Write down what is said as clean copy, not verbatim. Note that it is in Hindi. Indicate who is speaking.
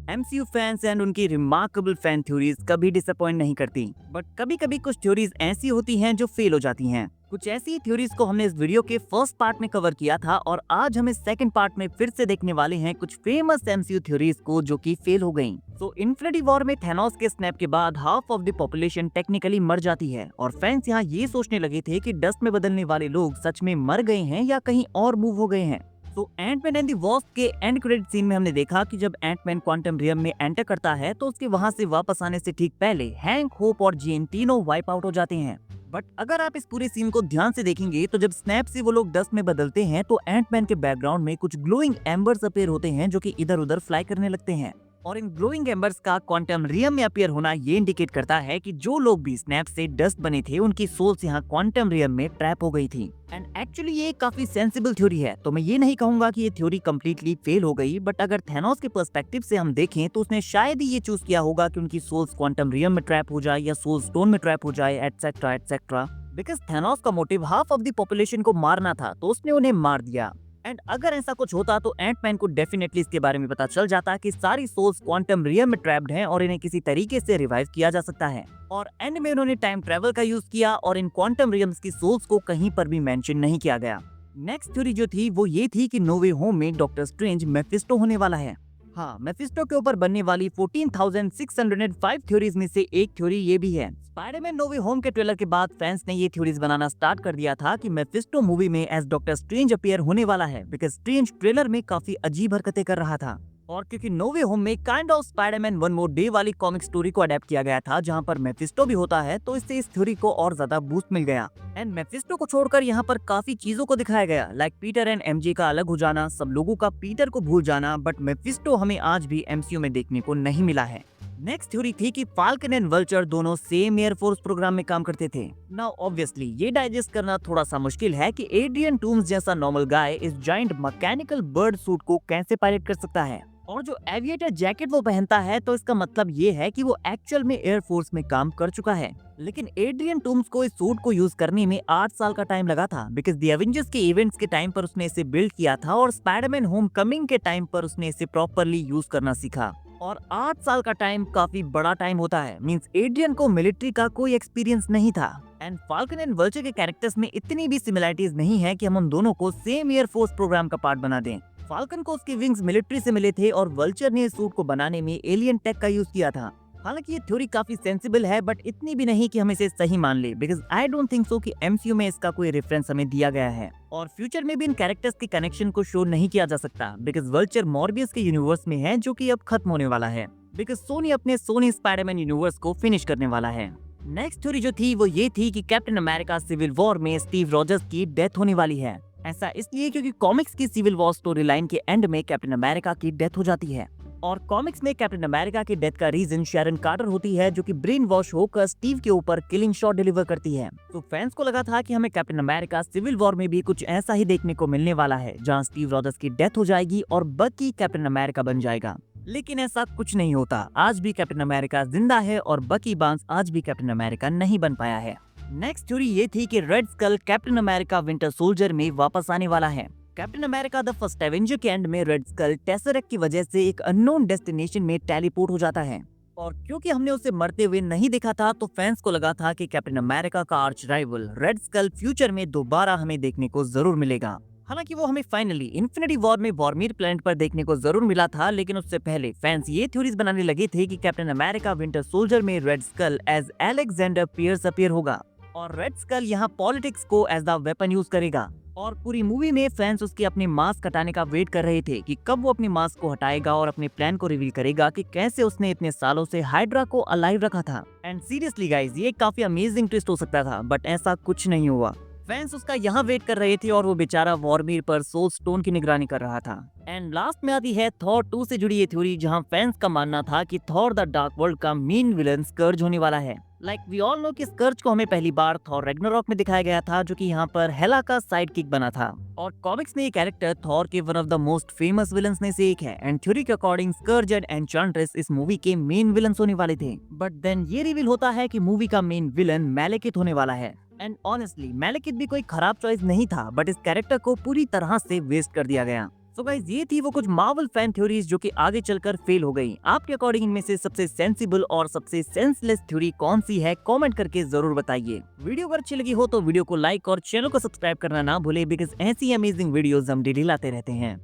Speaker 1: एमसीयू फैंस एंड उनकी रिमार्केबल फैन थ्योरीज कभी डिसअपॉइंट नहीं करती, बट कभी कभी कुछ थ्योरीज ऐसी होती हैं जो फेल हो जाती हैं। कुछ ऐसी थ्योरीज को हमने इस वीडियो के फर्स्ट पार्ट में कवर किया था और आज हम इस सेकंड पार्ट में फिर से देखने वाले हैं कुछ फेमस एमसीयू थ्योरीज को जो कि फेल हो गईं। तो इन्फिनिटी वॉर में थैनोस के स्नैप के बाद half of the population technically मर जाती है और फैंस यहाँ ये सोचने लगे थे कि डस्ट में बदलने वाले लोग सच में मर गए हैं या कहीं और मूव हो गए हैं। तो एंटमैन एंड द वॉस्प के एंड क्रेडिट सीन में हमने देखा कि जब एंटमैन क्वांटम रियम में एंटर करता है तो उसके वहां से वापस आने से ठीक पहले हैंक, होप और जेन तीनों वाइप आउट हो जाते हैं। बट अगर आप इस पूरे सीन को ध्यान से देखेंगे तो जब स्नैप से वो लोग डस्ट में बदलते हैं तो एंटमैन के बैकग्राउंड में कुछ ग्लोइंग एम्बर्स अपीयर होते हैं जो कि इधर उधर फ्लाई करने लगते हैं और इन ग्लोइंग एम्बर्स का क्वांटम रियम में अपीयर होना ये इंडिकेट करता है कि जो लोग भी स्नैप से डस्ट बने थे उनकी सोल्स यहाँ क्वांटम रियम में ट्रैप हो गई थी। एंड एक्चुअली ये काफी सेंसिबल थ्योरी है, तो मैं ये नहीं कहूंगा कि ये थ्योरी कम्प्लीटली फेल हो गई, बट अगर थैनोस के पर्सपेक्टिव से हम देखें तो उसने शायद ही ये चूज किया होगा कि उनकी सोल्स क्वांटम रियम में ट्रैप हो जाए या सोल स्टोन में ट्रैप हो जाए एटसेट्रा एटसेट्रा। बिकॉज थैनोस का motive half of the population को मारना था तो उसने उन्हें मार दिया। एंड अगर ऐसा कुछ होता तो एंटमैन को डेफिनेटली इसके बारे में पता चल जाता कि सारी सोल्स क्वांटम रियम में ट्रैप्ड हैं और इन्हें किसी तरीके से रिवाइव किया जा सकता है। और एंड में उन्होंने टाइम ट्रेवल का यूज किया और इन क्वांटम रियम्स की सोल्स को कहीं पर भी मेंशन नहीं किया गया। नेक्स्ट थ्योरी जो थी वो ये थी कि नो वे होम में डॉक्टर स्ट्रेंज मेफिस्टो होने वाला है। हाँ, मेफिस्टो के ऊपर बनने वाली 14,605 थ्योरीज में से एक थ्योरी ये भी है। स्पाइडरमैन नो वे होम के ट्रेलर के बाद फैंस ने ये थ्योरीज बनाना स्टार्ट कर दिया था कि मेफिस्टो मूवी में एज डॉक्टर स्ट्रेंज अपीयर होने वाला है, बिकॉज स्ट्रेंज ट्रेलर में काफी अजीब हरकतें कर रहा था। और क्योंकि नो वे होम में kind of Spiderman one more day वाली कॉमिक स्टोरी को अडेप्ट किया गया था जहां पर मेफिस्टो भी होता है, तो इससे इस थ्योरी को और ज्यादा बूस्ट मिल गया। एंड मेफिस्टो को छोड़कर यहाँ पर काफी चीजों को दिखाया गया, लाइक पीटर एंड एमजे का अलग हो जाना, सब लोगों का पीटर को भूल जाना, बट मेफिस्टो हमें आज भी एमसीयू में देखने को नहीं मिला है। नेक्स्ट थ्योरी थी कि फाल्कन एंड वल्चर दोनों सेम एयरफोर्स प्रोग्राम में काम करते थे। नाउ ऑब्वियसली ये डाइजेस्ट करना थोड़ा सा मुश्किल है कि एड्रियन टूम्स जैसा नॉर्मल गाय इस जाइंट मैकेनिकल बर्ड सूट को कैसे पायलट कर सकता है, और जो एविएटर जैकेट वो पहनता है तो इसका मतलब ये है कि वो एक्चुअल में एयरफोर्स में काम कर चुका है। लेकिन एड्रियन टूम्स को इस सूट को यूज करने में 8 साल का टाइम लगा था, बिकॉज द एवेंजर्स के इवेंट्स के टाइम पर उसने इसे बिल्ड किया था और स्पाइडरमैन होमकमिंग के टाइम पर उसने इसे प्रॉपरली यूज करना सीखा। और 8 साल का टाइम काफी बड़ा टाइम होता है, मींस एड्रियन को मिलिट्री का कोई एक्सपीरियंस नहीं था। एंड फाल्कन एंड वल्चर के कैरेक्टर्स में इतनी भी सिमिलरिटीज नहीं है कि हम उन दोनों को सेम एयरफोर्स प्रोग्राम का पार्ट बना दें। फाल्कन को उसके विंग्स मिलिट्री से मिले थे और वल्चर ने इस सूट को बनाने में एलियन टेक का यूज किया था। हालांकि ये थ्योरी काफी सेंसिबल है, बट इतनी भी नहीं कि हम इसे सही मान ले, because I don't think so कि एमसीयू में इसका कोई रेफरेंस हमें दिया गया है और फ्यूचर में भी इन कैरेक्टर्स के कनेक्शन को शो नहीं किया जा सकता, बिकॉज वल्चर मॉर्बियस के यूनिवर्स में है जो कि अब खत्म होने वाला है, बिकॉज सोनी अपने सोनी स्पाइडरमैन यूनिवर्स को फिनिश करने वाला है। नेक्स्ट थ्योरी जो थी वो ये थी कि कैप्टन अमेरिका सिविल वॉर में स्टीव रॉजर्स की डेथ होने वाली है। ऐसा इसलिए क्योंकि कॉमिक्स की सिविल वॉर स्टोरी लाइन के एंड में कैप्टन अमेरिका की डेथ हो जाती है और कॉमिक्स में कैप्टन अमेरिका की डेथ का रीजन शैरन कार्टर होती है जो कि ब्रेन वॉश होकर स्टीव के ऊपर किलिंग शॉट डिलीवर करती है। तो फैंस को लगा था कि हमें कैप्टन अमेरिका सिविल वॉर में भी कुछ ऐसा ही देखने को मिलने वाला है जहां स्टीव रॉजर्स की डेथ हो जाएगी और बकी कैप्टन अमेरिका बन जाएगा, लेकिन ऐसा कुछ नहीं होता। आज भी कैप्टन अमेरिका जिंदा है और बकी बार्न्स आज भी कैप्टन अमेरिका नहीं बन पाया है। नेक्स्ट थ्योरी ये थी कि Red Skull Captain America Winter Soldier में वापस आने वाला है। Captain America the First Avenger के एंड में रेड स्कल टेसरेक्ट की वजह से एक अननोन डेस्टिनेशन में टेलीपोर्ट हो जाता है और क्योंकि हमने उसे मरते हुए नहीं देखा था तो फैंस को लगा था कि कैप्टन अमेरिका का arch rival Red Skull future में दोबारा हमें देखने को जरूर मिलेगा। हालांकि वो हमें फाइनली इन्फिनिटी वॉर में वॉर्मिर प्लेनेट पर देखने को जरूर मिला था, लेकिन उससे पहले फैंस ये थ्योरीज बनाने लगे थे कि कैप्टन अमेरिका विंटर सोल्जर में Red Skull as Alexander Pierce appear होगा और रेड स्कल यहाँ पॉलिटिक्स को एज द वेपन यूज करेगा। और पूरी मूवी में फैंस उसके अपने मास्क हटाने का वेट कर रहे थे कि कब वो अपने मास्क को हटाएगा और अपने प्लान को रिवील करेगा कि कैसे उसने इतने सालों से हाइड्रा को अलाइव रखा था। एंड सीरियसली गाइज, ये काफी अमेजिंग ट्विस्ट हो सकता था, बट ऐसा कुछ नहीं हुआ। फैंस उसका यहाँ वेट कर रहे थे और वो बेचारा वॉर्मिर पर सोल स्टोन की निगरानी कर रहा था। एंड लास्ट में आती है थॉर 2 से जुड़ी ये थ्योरी, जहाँ फैंस का मानना था कि थॉर द डार्क वर्ल्ड का मेन विलन स्कर्ज होने वाला है। लाइक वी ऑल नो कि स्कर्ज को हमें पहली बार थॉर रैग्नारॉक में दिखाया गया था, जो कि यहाँ पर हेला का साइड किक बना था और कॉमिक्स में ये कैरेक्टर थॉर के one of the most famous villains में से एक है। एंड थ्योरी के अकॉर्डिंग स्कर्ज एंड एन्चांट्रेस इस मूवी के मेन विलन्स होने वाले थे, बट देन ये रिवील होता है कि मूवी का मेन विलन मैलेकिथ होने वाला है। एंड ऑनेस्टली मैलेकिथ भी कोई खराब चॉइस नहीं था, बट इस कैरेक्टर को पूरी तरह से वेस्ट कर दिया गया। सो गाइस, ये थी वो कुछ मार्वल फैन थ्योरीज जो कि आगे चलकर फेल हो गई। आपके अकॉर्डिंग इनमें से सबसे सेंसिबल और सबसे सेंसलेस थ्योरी कौन सी है, कमेंट करके जरूर बताइए। वीडियो अगर अच्छी लगी हो तो वीडियो को लाइक और चैनल को सब्सक्राइब करना ना भूले, बिकॉज ऐसी अमेजिंग वीडियोस हम डेली लाते रहते हैं।